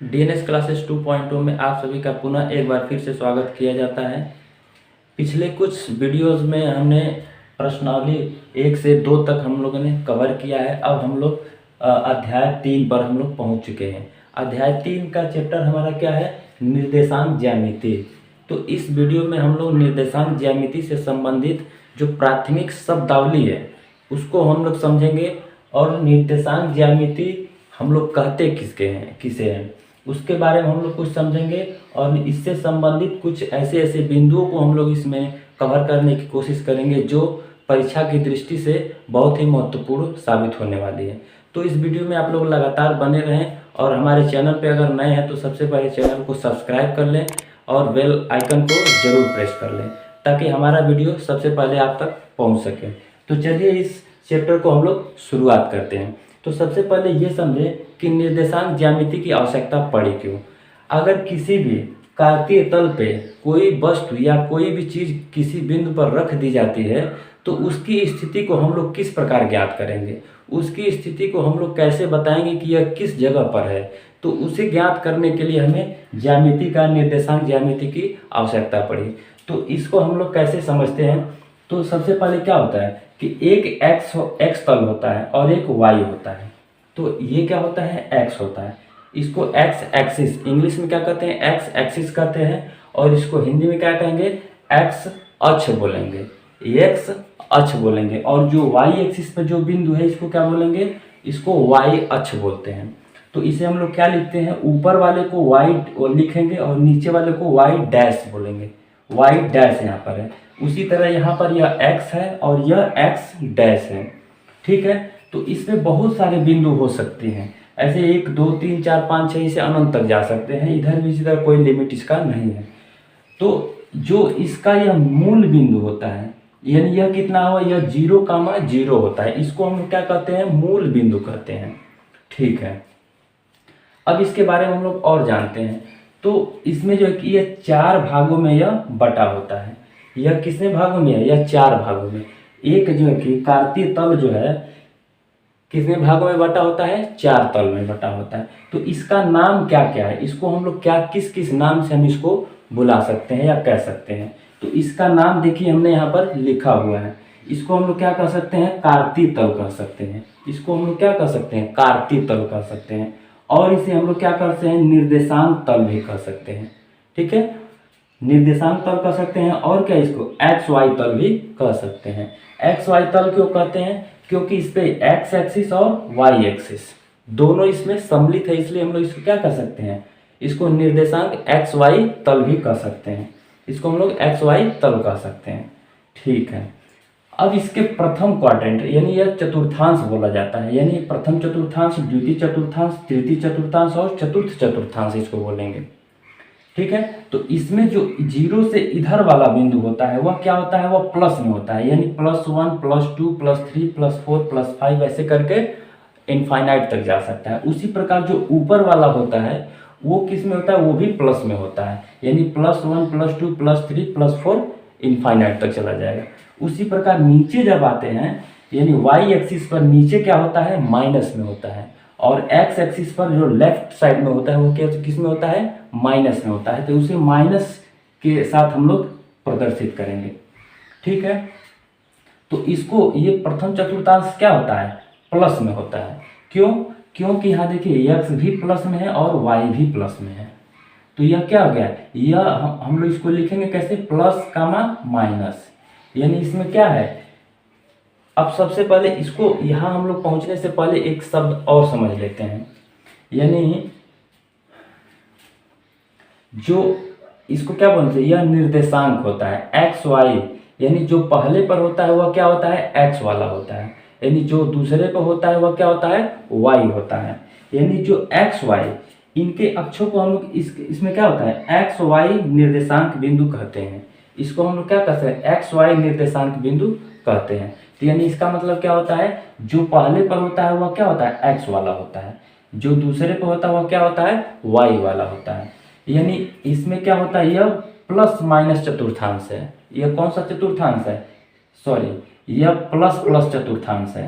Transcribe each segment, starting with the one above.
DNS classes 2.0 में आप सभी का पुनः एक बार फिर से स्वागत किया जाता है। पिछले कुछ वीडियोस में हमने प्रश्नावली 1 से 2 तक हम लोगों ने कवर किया है। अब हम लोग अध्याय 3 पर हम लोग पहुंच चुके हैं। अध्याय 3 का चैप्टर हमारा क्या है? निर्देशांक ज्यामिति। तो इस वीडियो में हम लोग निर्देशांक ज्यामिति से संबंधित जो प्राथमिक शब्दावली है उसको हम लोग समझेंगे, और निर्देशांक ज्यामिति हम लोग कहते किसे हैं उसके बारे में हम लोग कुछ समझेंगे, और इससे संबंधित कुछ ऐसे ऐसे बिंदुओं को हम लोग इसमें कवर करने की कोशिश करेंगे जो परीक्षा की दृष्टि से बहुत ही महत्वपूर्ण साबित होने वाली है। तो इस वीडियो में आप लोग लगातार बने रहें, और हमारे चैनल पे अगर नए हैं तो सबसे पहले चैनल को सब्सक्राइब कर लें और बेल आइकन को जरूर प्रेस कर लें ताकि हमारा वीडियो सबसे पहले आप तक पहुँच सके। तो चलिए इस चैप्टर को हम लोग शुरुआत करते हैं। तो सबसे पहले ये समझें कि निर्देशांक ज्यामिति की आवश्यकता पड़ी क्यों। अगर किसी भी कार्तीय तल पे कोई वस्तु या कोई भी चीज़ किसी बिंदु पर रख दी जाती है तो उसकी स्थिति को हम लोग किस प्रकार ज्ञात करेंगे, उसकी स्थिति को हम लोग कैसे बताएंगे कि यह किस जगह पर है। तो उसे ज्ञात करने के लिए हमें ज्यामिति का, निर्देशांक ज्यामिति की आवश्यकता पड़ी। तो इसको हम लोग कैसे समझते हैं? तो सबसे पहले क्या होता है कि एक एक्स तल होता है और एक वाई होता है। तो ये क्या होता है? एक्स होता है। इसको एक्स एक्सिस, इंग्लिश में क्या कहते हैं? एक्स एक्सिस कहते हैं, और इसको हिंदी में क्या कहेंगे? एक्स अक्ष बोलेंगे, एक्स अक्ष बोलेंगे। और जो वाई एक्सिस पर जो बिंदु है इसको क्या बोलेंगे? इसको वाई अक्ष बोलते हैं। तो इसे हम लोग क्या लिखते हैं? ऊपर वाले को वाई लिखेंगे और नीचे वाले को वाई डैश बोलेंगे। वाई डैश यहाँ पर है। उसी तरह यहाँ पर यह x है और यह x डैश है। ठीक है, तो इसमें बहुत सारे बिंदु हो सकते हैं, ऐसे 1 2 3 4 5 6 से अनंत तक जा सकते हैं। इधर भी इसी तरह कोई लिमिट इसका नहीं है। तो जो इसका यह मूल बिंदु होता है, यानी यह कितना हुआ? यह 0,0 होता है। इसको हम क्या कहते हैं? मूल बिंदु कहते हैं। ठीक है, अब इसके बारे में हम लोग और जानते हैं। तो इसमें जो है कि यह 4 भागों में यह बटा होता है। यह कितने भागों में है? यह 4 भागों में। एक जो है कि कार्तीय तल जो है कितने भागों में बटा होता है? 4 तल में बटा होता है। तो इसका नाम क्या क्या है? इसको हम लोग क्या किस किस नाम से हम इसको बुला सकते हैं या कह सकते हैं? तो इसका नाम देखिए हमने यहाँ पर लिखा हुआ है। इसको हम लोग क्या कह सकते हैं? कार्तीय तल कह सकते हैं। इसको हम लोग क्या कह सकते हैं? कार्तीय तल कह सकते हैं। और इसे हम लोग क्या कर सकते हैं? निर्देशांक तल भी कह सकते हैं। ठीक है, निर्देशांक तल कह सकते हैं। और क्या इसको एक्स वाई तल भी कह सकते हैं। एक्स वाई तल क्यों कहते हैं? क्योंकि इस पे एक्स एक्सिस और वाई एक्सिस दोनों इसमें सम्मिलित है, इसलिए हम लोग इसको क्या कह सकते हैं? इसको निर्देशांक एक्स वाई तल भी कह सकते हैं। इसको हम लोग एक्स वाई तल कह सकते हैं। ठीक है, अब इसके प्रथम क्वाड्रेंट यानी यह चतुर्थांश बोला जाता है, यानी प्रथम चतुर्थांश, द्वितीय चतुर्थांश, तृतीय चतुर्थांश और चतुर्थ चतुर्थांश इसको बोलेंगे। ठीक है, तो इसमें जो 0 से इधर वाला बिंदु होता है वह क्या होता है? वह प्लस में होता है, यानी +1 +2 +3 +4 +5 ऐसे करके इनफाइनाइट तक जा सकता है। उसी प्रकार जो ऊपर वाला होता है वो किस में होता है? वो भी प्लस में होता है, यानी +1 +2 +3 +4 इनफाइनाइट तक चला जाएगा। उसी प्रकार नीचे जब आते हैं, यानी वाई एक्सिस पर नीचे क्या होता है? माइनस में होता है, और एक्स एक्सिस पर जो लेफ्ट साइड में होता है वो क्या किस में होता है? माइनस में होता है। तो उसे माइनस के साथ हम लोग प्रदर्शित करेंगे। ठीक है, तो इसको ये प्रथम चतुर्थांश क्या होता है? प्लस में होता है। क्यों? क्योंकि यहाँ देखिए एक्स भी प्लस में है और वाई भी प्लस में है। तो यह क्या हो गया? यह हम लोग इसको लिखेंगे कैसे? प्लस कामा माइनस, यानी इसमें क्या है? अब सबसे पहले इसको यहाँ हम लोग पहुँचने से पहले एक शब्द और समझ लेते हैं, यानी जो इसको क्या बोलते हैं? यह निर्देशांक होता है एक्स वाई, यानी जो पहले पर होता है वह क्या होता है? एक्स वाला होता है, यानी जो दूसरे पर होता है वह क्या होता है? वाई होता है। यानी जो एक्स वाई इनके अक्षों को हम लोग इसमें क्या होता है? एक्स वाई निर्देशांक बिंदु कहते हैं। इसको हम लोग क्या कहते हैं? एक्स वाई निर्देशांक बिंदु कहते हैं। तो यानी इसका मतलब क्या होता है? जो पहले पर होता है वह क्या होता है? एक्स वाला होता है, जो दूसरे पर होता है वह क्या होता है? वाई वाला होता है। यानी इसमें क्या होता है? यह प्लस माइनस चतुर्थांश है। यह कौन सा चतुर्थांश है? सॉरी, यह प्लस प्लस चतुर्थांश है।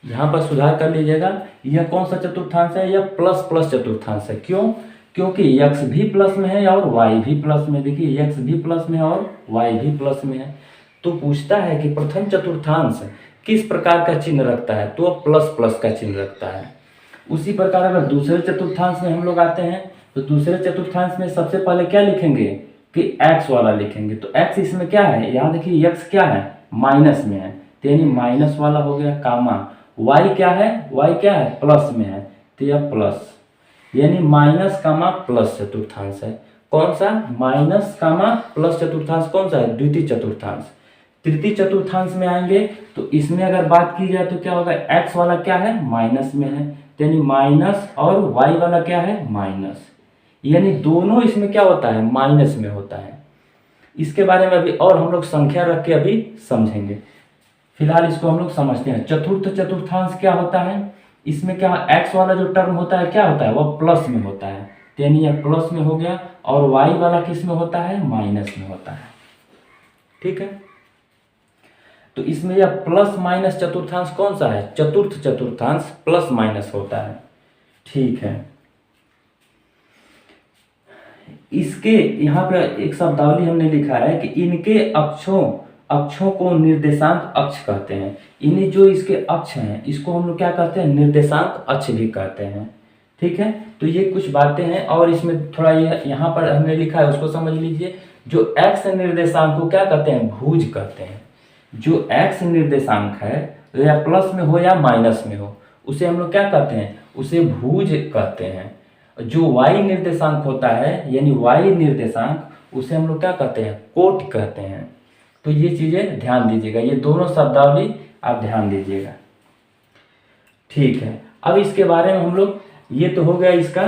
यहाँ पर सुधार कर लीजिएगा, यह कौन सा चतुर्थांश है, यह प्लस प्लस चतुर्थांश है। क्यों? क्योंकि x भी प्लस में है और y भी प्लस में। देखिए x भी प्लस में है और y भी प्लस में है। तो पूछता है कि प्रथम चतुर्थांश किस प्रकार का चिन्ह रखता है, तो प्लस प्लस का चिन्ह रखता है। उसी प्रकार अगर दूसरे चतुर्थांश में हम लोग आते हैं तो दूसरे चतुर्थांश में सबसे पहले क्या लिखेंगे कि x वाला लिखेंगे। तो x इसमें क्या है, यहाँ देखिए x क्या है, माइनस में है, तो यानी माइनस वाला हो गया, कामा y क्या है, y क्या है, प्लस में है, तो यह प्लस, यानी माइनस कामा प्लस चतुर्थांश है। कौन सा, माइनस कामा प्लस चतुर्थांश कौन सा है, द्वितीय चतुर्थांश। तृतीय चतुर्थांश में आएंगे तो इसमें अगर बात की जाए तो क्या होगा, x वाला क्या है, माइनस में है, यानी माइनस, और y वाला क्या है, माइनस, यानी दोनों इसमें क्या होता है, माइनस में होता है। इसके बारे में अभी और हम लोग संख्या रख के अभी समझेंगे, फिलहाल इसको हम लोग समझते हैं। चतुर्थ चतुर्थांश क्या होता है, इसमें क्या x वाला जो टर्म होता है क्या होता है, वह प्लस में होता है, यानी यह प्लस में हो गया, और y वाला किस में होता है, माइनस में होता है। ठीक है, तो इसमें यह प्लस माइनस चतुर्थांश कौन सा है, चतुर्थ चतुर्थांश प्लस माइनस होता है। ठीक है, इसके यहाँ पे एक शब्दावली हमने लिखा है कि इनके अक्षों को निर्देशांक अक्ष कहते हैं। इन्हें जो इसके अक्ष हैं इसको हम लोग क्या कहते हैं, निर्देशांक अक्ष भी कहते हैं। ठीक है, तो ये कुछ बातें हैं, और इसमें थोड़ा ये यहाँ पर हमने लिखा है उसको समझ लीजिए। जो एक्स निर्देशांक को क्या कहते हैं, भुज कहते हैं। जो एक्स निर्देशांक है या प्लस में हो या माइनस में हो, उसे हम लोग क्या कहते हैं, उसे भुज कहते हैं। जो y निर्देशांक होता है यानी y निर्देशांक, उसे हम लोग क्या कहते हैं, कोट कहते हैं। तो ये चीजें ध्यान दीजिएगा, ये दोनों शब्दावली आप ध्यान दीजिएगा। ठीक है, अब इसके बारे में हम लोग, ये तो हो गया इसका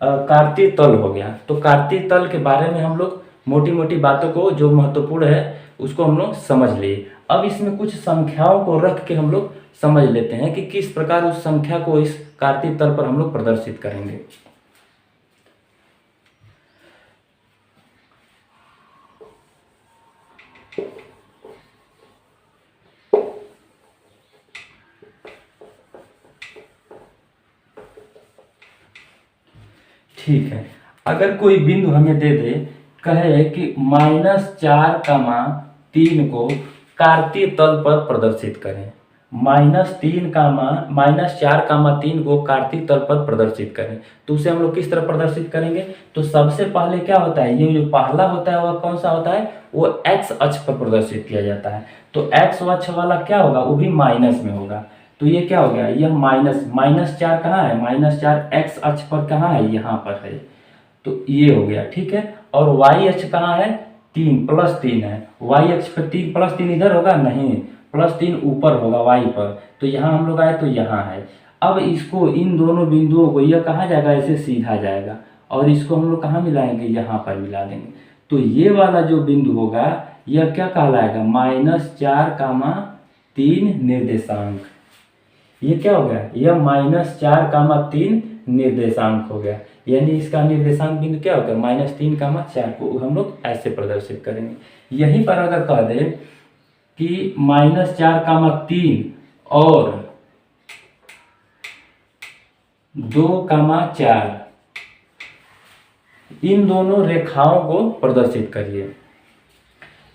कार्तीय तल हो गया। तो कार्तीय तल के बारे में हम लोग मोटी मोटी बातों को जो महत्वपूर्ण है उसको हम लोग समझ लिए। अब इसमें कुछ संख्याओं को रख के हम लोग समझ लेते हैं कि किस प्रकार उस संख्या को इस कार्तीय तल पर हम लोग प्रदर्शित करेंगे। ठीक है, अगर कोई बिंदु हमें दे दे, कहे कि -4, 3 को कार्तीय तल पर प्रदर्शित करें। -4, 3 को कार्तीय तल पर प्रदर्शित करें, तो उसे हम लोग किस तरह प्रदर्शित करेंगे। तो सबसे पहले क्या होता है, ये जो पहला होता है वह कौन सा होता है, वो x अक्ष पर प्रदर्शित किया जाता है। तो x अक्ष वाला क्या होगा, वो भी माइनस में होगा। तो ये क्या हो गया, यह -4 कहाँ है, -4 x अक्ष पर कहाँ है, यहाँ पर है। तो ये हो गया, ठीक है। और y अक्ष कहाँ है, 3 +3 है। y अक्ष पर 3 +3 इधर होगा, नहीं, +3 ऊपर होगा y पर। तो यहाँ हम लोग आए तो यहाँ है। अब इसको, इन दोनों बिंदुओं को, यह कहाँ जाएगा, ऐसे सीधा जाएगा, और इसको हम लोग कहाँ मिलाएंगे, यहाँ पर मिला देंगे। तो ये वाला जो बिंदु होगा यह क्या कहलाएगा, -4, 3 निर्देशांक। ये क्या हो गया, यह -4, 3 निर्देशांक हो गया। यानी इसका निर्देशांक बिंदु क्या होगा, -3, 4 को हम लोग ऐसे प्रदर्शित करेंगे। यहीं पर अगर कह दे कि -4, 3 और 2, 4, इन दोनों रेखाओं को प्रदर्शित करिए।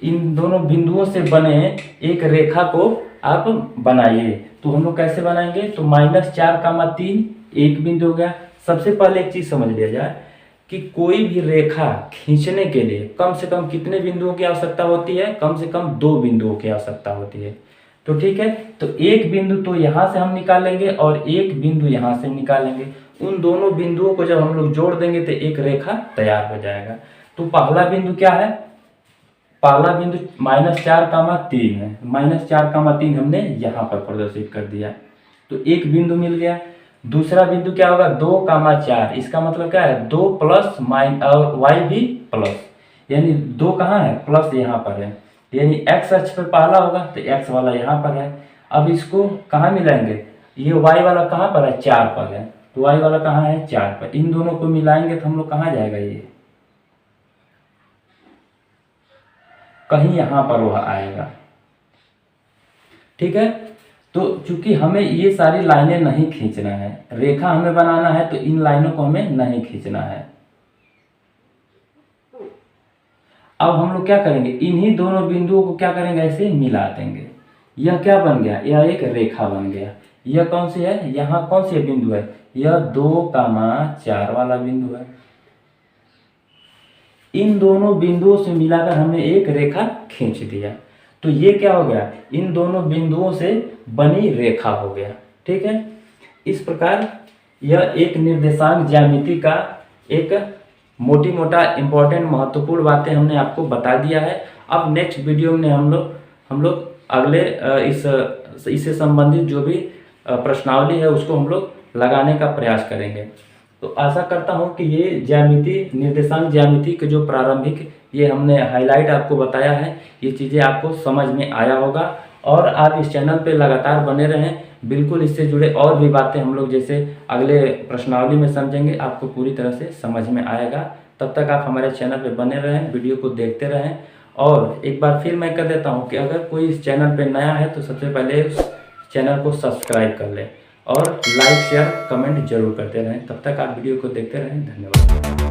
इन दोनों बिंदुओं से बने एक रेखा को आप बनाइए। तो हम लोग कैसे बनाएंगे, तो -4, 3 एक बिंदु हो गया। सबसे पहले एक चीज समझ लिया जाए कि कोई भी रेखा खींचने के लिए कम से कम कितने बिंदुओं की आवश्यकता होती है, कम से कम 2 बिंदुओं की आवश्यकता होती है। तो ठीक है, तो एक बिंदु तो यहाँ से हम निकालेंगे और एक बिंदु यहाँ से निकालेंगे। उन दोनों बिंदुओं को जब हम लोग जोड़ देंगे तो एक रेखा तैयार हो जाएगा। तो पहला बिंदु क्या है, पहला बिंदु -4, 3 है। -4, 3 हमने यहाँ पर प्रदर्शित कर दिया, तो एक बिंदु मिल गया। दूसरा बिंदु क्या होगा, 2, 4, इसका मतलब क्या है, 2 प्लस और y भी प्लस, यानी 2 कहाँ है, प्लस यहाँ पर है, यानी x अक्ष पर पहला होगा तो x वाला यहाँ पर है। अब इसको कहाँ मिलाएंगे, ये y वाला कहाँ पर है, 4 पर है, तो y वाला कहाँ है, 4 पर। इन दोनों को मिलाएंगे तो हम लोग कहाँ जाएगा, ये कहीं यहाँ पर वह आएगा। ठीक है, तो चूंकि हमें ये सारी लाइनें नहीं खींचना है, रेखा हमें बनाना है, तो इन लाइनों को हमें नहीं खींचना है। अब हम लोग क्या करेंगे, इन्हीं दोनों बिंदुओं को क्या करेंगे, ऐसे मिला देंगे। यह क्या बन गया, यह एक रेखा बन गया। यह कौन सी है, यहाँ कौन सी बिंदु है, यह 2,4 वाला बिंदु है। इन दोनों बिंदुओं से मिलाकर हमने एक रेखा खींच दिया, तो ये क्या हो गया, इन दोनों बिंदुओं से बनी रेखा हो गया। ठीक है, इस प्रकार यह एक निर्देशांक ज्यामिति का एक मोटी मोटा इंपॉर्टेंट महत्वपूर्ण बातें हमने आपको बता दिया है। अब नेक्स्ट वीडियो में हम लोग अगले इससे संबंधित जो भी प्रश्नावली है उसको हम लोग लगाने का प्रयास करेंगे। तो आशा करता हूँ कि ये ज्यामिति, निर्देशांक ज्यामिति के जो प्रारंभिक ये हमने हाईलाइट आपको बताया है, ये चीज़ें आपको समझ में आया होगा और आप इस चैनल पे लगातार बने रहें। बिल्कुल इससे जुड़े और भी बातें हम लोग जैसे अगले प्रश्नावली में समझेंगे, आपको पूरी तरह से समझ में आएगा। तब तक आप हमारे चैनल पे बने रहें, वीडियो को देखते रहें। और एक बार फिर मैं कह देता हूँ कि अगर कोई इस चैनल पे नया है तो सबसे पहले उस चैनल को सब्सक्राइब कर लें और लाइक शेयर कमेंट जरूर करते रहें। तब तक आप वीडियो को देखते रहें। धन्यवाद।